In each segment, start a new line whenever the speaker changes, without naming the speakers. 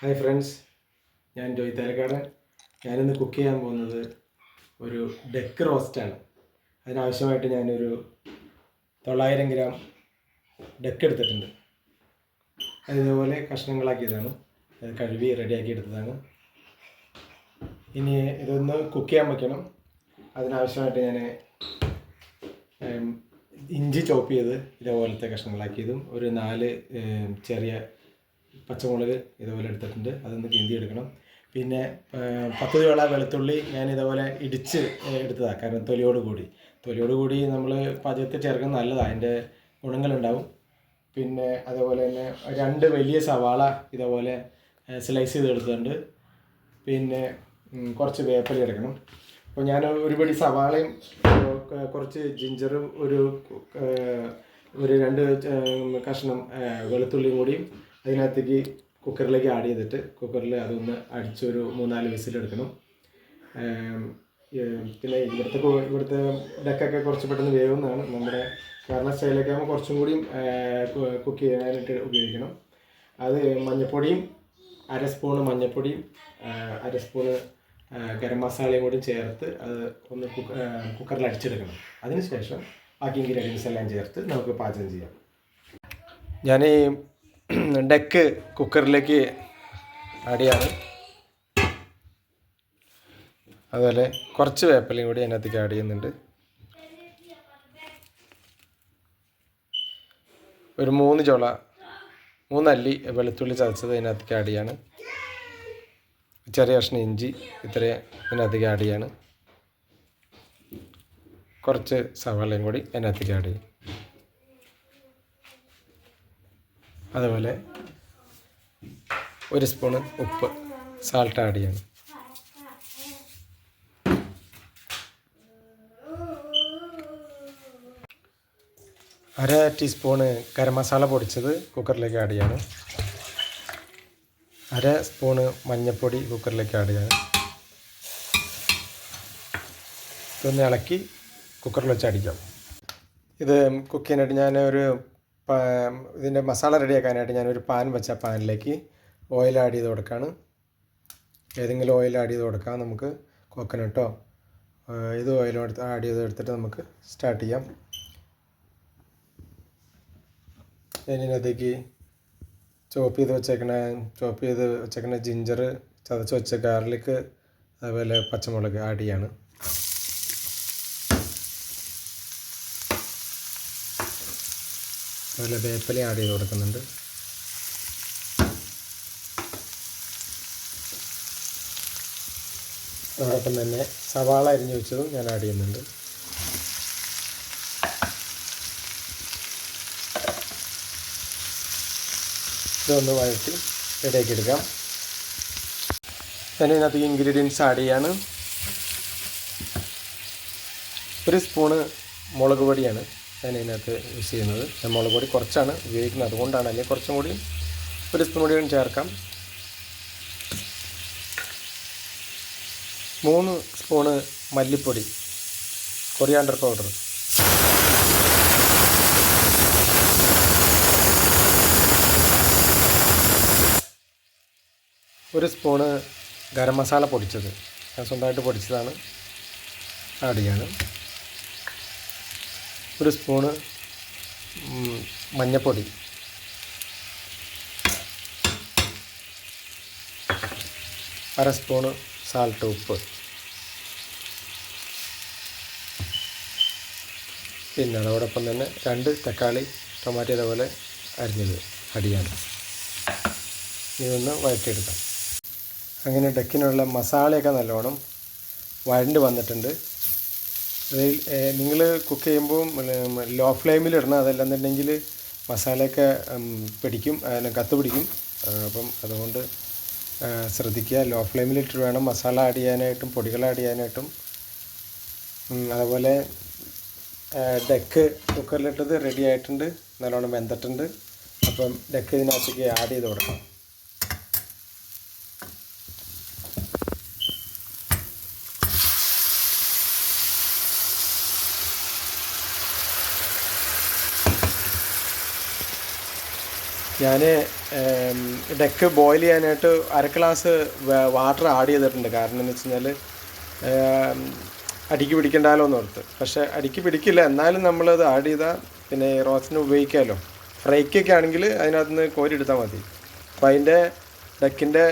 Hi friends, ഞാൻ ജോയ് തലക്കാടൻ. ഞാനിന്ന് cook ചെയ്യാൻ പോകുന്നത് ഒരു ഡക്ക് റോസ്റ്റാണ്. അതിനാവശ്യമായിട്ട് ഞാനൊരു 900 ഗ്രാം ഡക്ക് എടുത്തിട്ടുണ്ട്. അതിതുപോലെ കഷ്ണങ്ങളാക്കിയതാണ്, അത് കഴുകി റെഡിയാക്കി എടുത്തതാണ്. ഇനി ഇതൊന്ന് കുക്ക് ചെയ്യാൻ വയ്ക്കണം. അതിനാവശ്യമായിട്ട് ഞാൻ ഇഞ്ചി ചോപ്പ് ചെയ്ത് ഇതേപോലത്തെ കഷ്ണങ്ങളാക്കിയതും ഒരു 4 ചെറിയ പച്ചമുളക് ഇതുപോലെ എടുത്തിട്ടുണ്ട്. അതൊന്ന് കിന്തി എടുക്കണം. പിന്നെ 10 വേള വെളുത്തുള്ളി ഞാൻ ഇതുപോലെ ഇടിച്ച് എടുത്തതാണ്, കാരണം തൊലിയോട് കൂടി നമ്മൾ പാചകത്തിൽ ചേർക്കുന്നത് നല്ലതാണ്, അതിൻ്റെ ഗുണങ്ങളുണ്ടാവും. പിന്നെ അതേപോലെ തന്നെ 2 വലിയ സവാള ഇതേപോലെ സ്ലൈസ് ചെയ്ത് എടുത്തിട്ടുണ്ട്. പിന്നെ കുറച്ച് വേപ്പില എടുക്കണം. അപ്പോൾ ഞാൻ ഒരു പിടി സവാളയും കുറച്ച് ജിഞ്ചറും ഒരു 2 കഷ്ണം വെളുത്തുള്ളിയും കൂടി അതിനകത്തേക്ക് കുക്കറിലേക്ക് ആഡ് ചെയ്തിട്ട് കുക്കറിൽ അതൊന്ന് അടിച്ചൊരു 3-4 വിസിലെടുക്കണം. പിന്നെ ഇവിടുത്തെ ഡക്കൊക്കെ കുറച്ച് പെട്ടെന്ന് വേവുന്നതാണ്. നമ്മുടെ കേരള സ്റ്റൈലൊക്കെ ആകുമ്പോൾ കുറച്ചും കൂടിയും കുക്ക് ചെയ്യാനായിട്ട് ഉപയോഗിക്കണം. അത് മഞ്ഞൾപ്പൊടിയും 1/2 സ്പൂണ് മഞ്ഞൾപ്പൊടിയും 1/2 സ്പൂണ് ഗരം മസാലയും കൂടി ചേർത്ത് അത് ഒന്ന് കുക്കറിൽ അടിച്ചെടുക്കണം. അതിനുശേഷം ബാക്കി ഇൻഗ്രീഡിയൻസ് എല്ലാം ചേർത്ത് നമുക്ക് പാചകം ചെയ്യാം. ഞാൻ ഈ ഡക്ക് കുക്കറിലേക്ക് ആഡ് ചെയ്യാണ്. അതുപോലെ കുറച്ച് വേപ്പിലയും കൂടി അതിനകത്തേക്ക് ആഡ് ചെയ്യുന്നുണ്ട്. ഒരു 3 അല്ലി വെളുത്തുള്ളി ചതച്ചത് അതിനകത്തേക്ക് ആഡ് ചെയ്യാണ്. ചെറിയ കഷ്ണം ഇഞ്ചി ഇത്രയും അതിനകത്തേക്ക് ആഡ് ചെയ്യാണ്. കുറച്ച് സവാളയും കൂടി അതിനകത്തേക്ക് ആഡ് ചെയ്യും. അതുപോലെ 1 സ്പൂണ് ഉപ്പ്, സാൾട്ട് ആഡ് ചെയ്യണം. അര ടീസ്പൂണ് ഗരം മസാല പൊടിച്ചത് കുക്കറിലേക്ക് ആഡ് ചെയ്യണം. 1/2 സ്പൂണ് മഞ്ഞൾപ്പൊടി കുക്കറിലേക്ക് ആഡ് ചെയ്യണം. ഇതൊന്ന് ഇളക്കി കുക്കറിൽ വെച്ച് അടിക്കാം. ഇത് കുക്ക് ചെയ്യാനായിട്ട് ഇതിൻ്റെ മസാല റെഡിയാക്കാനായിട്ട് ഞാനൊരു പാൻ വെച്ച പാനിലേക്ക് ഓയിൽ ആഡ് ചെയ്ത് കൊടുക്കുകയാണ്. ഏതെങ്കിലും ഓയിൽ ആഡ് ചെയ്ത് കൊടുക്കാം. നമുക്ക് കോക്കനട്ടോ ഇത് ഓയിൽ ആഡ് ചെയ്ത് എടുത്തിട്ട് നമുക്ക് സ്റ്റാർട്ട് ചെയ്യാം. ഇതിനകത്തേക്ക് ചോപ്പ് ചെയ്ത് വെച്ചേക്കണ ജിഞ്ചർ, ചതച്ച് വെച്ച ഗാർലിക്, അതുപോലെ പച്ചമുളക് ആഡ് ചെയ്യാണ്. അതുപോലെ വേപ്പില ആഡ് ചെയ്ത് കൊടുക്കുന്നുണ്ട്. അതോടൊപ്പം തന്നെ സവാള അരിഞ്ഞു വെച്ചതും ഞാൻ ആഡ് ചെയ്യുന്നുണ്ട്. ഇതൊന്ന് വഴറ്റി റെഡിയാക്കി എടുക്കാം. ഞാൻ ഇതിനകത്ത് ഇൻഗ്രീഡിയൻസ് ആഡ് ചെയ്യാണ്. 1 സ്പൂണ് മുളക് പൊടിയാണ് ഞാൻ ഇതിനകത്ത് യൂസ് ചെയ്യുന്നത്. ഞാൻ മുളക് പൊടി കുറച്ചാണ് ഉപയോഗിക്കുന്നത്, അതുകൊണ്ടാണ്. അല്ലെങ്കിൽ കുറച്ചും കൂടി 1 സ്പൂൺ കൂടി ചേർക്കാം. 3 സ്പൂണ് മല്ലിപ്പൊടി, coriander powder, 1 spoon garam masala പൊടിച്ചത്, ഞാൻ സ്വന്തമായിട്ട് പൊടിച്ചതാണ്, ആഡ് ചെയ്യാണ്. 1 സ്പൂണ് മഞ്ഞൾപ്പൊടി, 1/2 സ്പൂണ് സാൾട്ട്, ഉപ്പ്. പിന്നെ അതോടൊപ്പം തന്നെ 2 തക്കാളി, ടൊമാറ്റോ ഇതേപോലെ അരിഞ്ഞത് ആഡ് ചെയ്യാണ്. ഇതൊന്ന് വഴറ്റിയെടുക്കാം. അങ്ങനെ ഡക്കിനുള്ള മസാലയൊക്കെ നല്ലോണം വഴണ്ട് വന്നിട്ടുണ്ട്. അതിൽ നിങ്ങൾ കുക്ക് ചെയ്യുമ്പോൾ ലോ ഫ്ലെയിമിലിടണം, അതല്ലെന്നുണ്ടെങ്കിൽ മസാലയൊക്കെ പിടിക്കും, അതിന് കത്ത് പിടിക്കും. അപ്പം അതുകൊണ്ട് ശ്രദ്ധിക്കുക, ലോ ഫ്ലെയിമിലിട്ട് വേണം മസാല ആഡ് ചെയ്യാനായിട്ടും പൊടികൾ ആഡ് ചെയ്യാനായിട്ടും. അതുപോലെ ഡക്ക് കുക്കറിലിട്ടത് റെഡി ആയിട്ടുണ്ട്, നല്ലോണം വെന്തിട്ടുണ്ട്. അപ്പം ഡക്ക് ഇതിനകത്തേക്ക് ആഡ് ചെയ്ത് കൊടുക്കാം. ഞാൻ ഡെക്ക് ബോയിൽ ചെയ്യാനായിട്ട് 1/2 ഗ്ലാസ് വാട്ടർ ആഡ് ചെയ്തിട്ടുണ്ട്. കാരണം എന്ന് വെച്ച് കഴിഞ്ഞാൽ അടിക്ക് പിടിക്കണ്ടാലോ എന്ന് ഓർത്ത്. പക്ഷേ അടിക്ക് പിടിക്കില്ല, എന്നാലും നമ്മളത് ആഡ് ചെയ്താൽ പിന്നെ റോസ്റ്റിന് ഉപയോഗിക്കാമല്ലോ. ഫ്രൈക്കൊക്കെ ആണെങ്കിൽ അതിനകത്ത് നിന്ന് കോരി എടുത്താൽ മതി. അപ്പോൾ അതിൻ്റെ ഡെക്കിൻ്റെ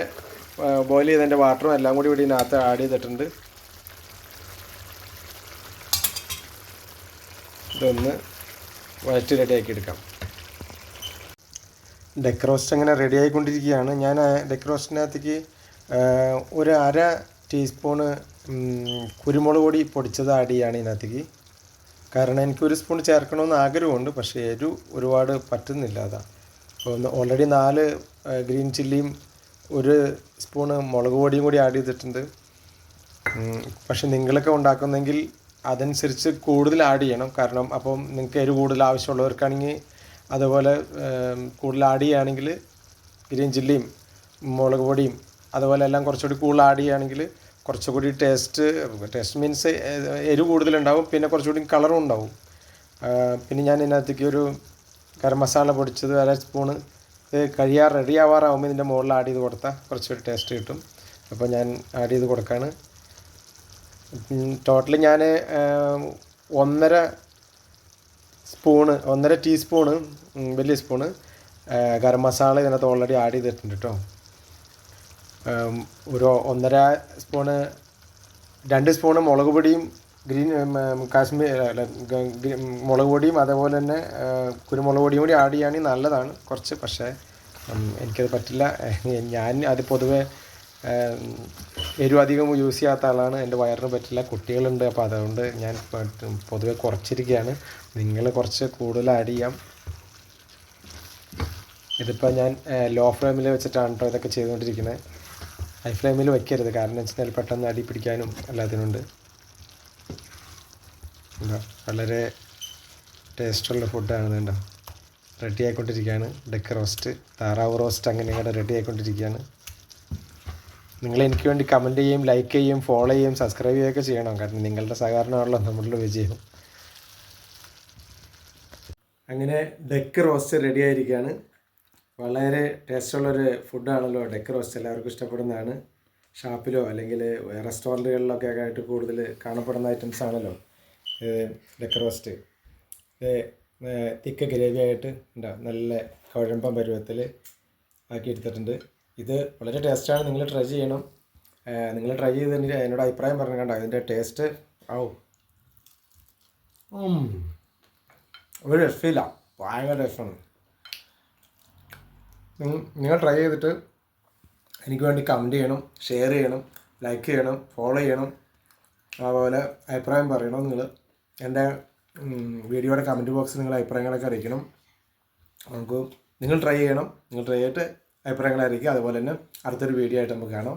ബോയിൽ ചെയ്തതിൻ്റെ വാട്ടറും എല്ലാം കൂടി ഇവിടെ ഇതിനകത്ത് ആഡ് ചെയ്തിട്ടുണ്ട്. ഇതൊന്ന് വഴറ്റി റെഡിയാക്കി എടുക്കാം. ഡെക്ക് റോസ്റ്റ് അങ്ങനെ റെഡി ആയിക്കൊണ്ടിരിക്കുകയാണ്. ഞാൻ ഡെക്ക് റോസ്റ്റിനകത്തേക്ക് ഒരു 1/2 ടീസ്പൂണ് കുരുമുളക് പൊടി പൊടിച്ചത് ആഡ് ചെയ്യുകയാണ് ഇതിനകത്തേക്ക്. കാരണം എനിക്ക് 1 സ്പൂൺ ചേർക്കണമെന്ന് ആഗ്രഹമുണ്ട്, പക്ഷേ എരിവ് ഒരുപാട് പറ്റുന്നില്ല. അതാ അപ്പോൾ ഓൾറെഡി 4 ഗ്രീൻ ചില്ലിയും 1 സ്പൂണ് മുളക് പൊടിയും കൂടി ആഡ് ചെയ്തിട്ടുണ്ട്. പക്ഷെ നിങ്ങളൊക്കെ ഉണ്ടാക്കുന്നെങ്കിൽ അതനുസരിച്ച് കൂടുതൽ ആഡ് ചെയ്യണം. കാരണം അപ്പം നിങ്ങൾക്ക് എരിവ് കൂടുതൽ ആവശ്യമുള്ളവർക്കാണെങ്കിൽ അതുപോലെ കൂടുതൽ ആഡ് ചെയ്യുകയാണെങ്കിൽ ഗ്രീൻ ചില്ലിയും മുളക് പൊടിയും അതുപോലെ എല്ലാം കുറച്ചുകൂടി കൂടുതൽ ആഡ് ചെയ്യുകയാണെങ്കിൽ കുറച്ചുകൂടി ടേസ്റ്റ് മീൻസ് എരിവ് കൂടുതലുണ്ടാവും, പിന്നെ കുറച്ചുകൂടി കളറും ഉണ്ടാവും. പിന്നെ ഞാൻ ഇതിനകത്തേക്ക് ഒരു ഗരം മസാല പൊടിച്ചത് 1/2 സ്പൂണ് റെഡി ആവാറാകുമ്പോൾ ഇതിൻ്റെ മുകളിൽ ആഡ് ചെയ്ത് കൊടുത്താൽ കുറച്ചൊരു ടേസ്റ്റ് കിട്ടും. അപ്പോൾ ഞാൻ ആഡ് ചെയ്ത് കൊടുക്കുകയാണ്. ടോട്ടൽ ഞാൻ 1.5 ടീസ്പൂണ് വലിയ സ്പൂണ് ഗരം മസാല ഇതിനകത്ത് ഓൾറെഡി ആഡ് ചെയ്തിട്ടുണ്ട് കേട്ടോ. ഒരു 1.5 സ്പൂണ് 2 സ്പൂണ് മുളക് പൊടിയും മുളക് പൊടിയും അതേപോലെ തന്നെ കുരുമുളക് പൊടിയും കൂടി ആഡ് ചെയ്യുകയാണെങ്കിൽ നല്ലതാണ് കുറച്ച്. പക്ഷേ എനിക്കത് പറ്റില്ല. ഞാൻ അത് പൊതുവെ എരിവ് അധികം യൂസ് ചെയ്യാത്ത ആളാണ്. എൻ്റെ വയറിന് പറ്റില്ല, കുട്ടികളുണ്ട്. അപ്പോൾ അതുകൊണ്ട് ഞാൻ പൊതുവെ കുറച്ചിരിക്കുകയാണ്. നിങ്ങൾ കുറച്ച് കൂടുതൽ ആഡ് ചെയ്യാം. ഇതിപ്പോൾ ഞാൻ ലോ ഫ്ലെയിമിൽ വെച്ചിട്ടാണ് കേട്ടോ ഇതൊക്കെ ചെയ്തുകൊണ്ടിരിക്കുന്നത്. ഹൈ ഫ്ലെയിമിൽ വയ്ക്കരുത്, കാരണം എന്ന് വെച്ചാൽ പെട്ടെന്ന് അടി പിടിക്കാനും എല്ലാത്തിനുണ്ട്. വളരെ ടേസ്റ്റുള്ള ഫുഡാണ്. ഇതുണ്ടോ റെഡി ആയിക്കൊണ്ടിരിക്കുകയാണ്. ഡെക്ക് റോസ്റ്റ്, താറാവ് റോസ്റ്റ് അങ്ങനെ ഇങ്ങോട്ട് റെഡി ആയിക്കൊണ്ടിരിക്കുകയാണ്. നിങ്ങൾ എനിക്ക് വേണ്ടി കമൻറ്റ് ചെയ്യുകയും ലൈക്ക് ചെയ്യുകയും ഫോളോ ചെയ്യുകയും സബ്സ്ക്രൈബ് ചെയ്യുകയൊക്കെ ചെയ്യണം. കാരണം നിങ്ങളുടെ സഹകരണമാണല്ലോ നമ്മളുടെ വിജയം. അങ്ങനെ ഡെക്ക് റോസ്റ്റ് റെഡി ആയിരിക്കുകയാണ്. വളരെ ടേസ്റ്റുള്ളൊരു ഫുഡാണല്ലോ ഡെക്ക് റോസ്റ്റ്. എല്ലാവർക്കും ഇഷ്ടപ്പെടുന്നതാണ്. ഷാപ്പിലോ അല്ലെങ്കിൽ റെസ്റ്റോറൻറ്റുകളിലൊക്കെ ആയിട്ട് കൂടുതൽ കാണപ്പെടുന്ന ഐറ്റംസ് ആണല്ലോ ഡെക്ക് റോസ്റ്റ്. തിക്ക ഗ്രേവി ആയിട്ട് നല്ല കുഴമ്പം പരുവത്തിൽ ആക്കി എടുത്തിട്ടുണ്ട്. ഇത് വളരെ ടേസ്റ്റാണ്. നിങ്ങൾ ട്രൈ ചെയ്യണം. നിങ്ങൾ ട്രൈ ചെയ്തതിൻ്റെ എന്നോട് അഭിപ്രായം പറഞ്ഞു കണ്ടോ അതിൻ്റെ ടേസ്റ്റ്. ഒരു രക്ഷയില്ല, ഭയങ്കര ടേസ്റ്റാണ്. നിങ്ങൾ ട്രൈ ചെയ്തിട്ട് എനിക്ക് വേണ്ടി കമൻറ്റ് ചെയ്യണം, ഷെയർ ചെയ്യണം, ലൈക്ക് ചെയ്യണം, ഫോളോ ചെയ്യണം. അതുപോലെ അഭിപ്രായം പറയണം. എൻ്റെ വീഡിയോയുടെ കമൻറ്റ് ബോക്സിൽ നിങ്ങൾ അഭിപ്രായങ്ങളൊക്കെ അറിയിക്കണം. നിങ്ങൾ ട്രൈ ചെയ്യണം. നിങ്ങൾ ട്രൈ ചെയ്തിട്ട് അഭിപ്രായങ്ങൾ അറിയിക്കുക. അതുപോലെ തന്നെ അടുത്തൊരു വീഡിയോ ആയിട്ട് നമുക്ക് കാണാം.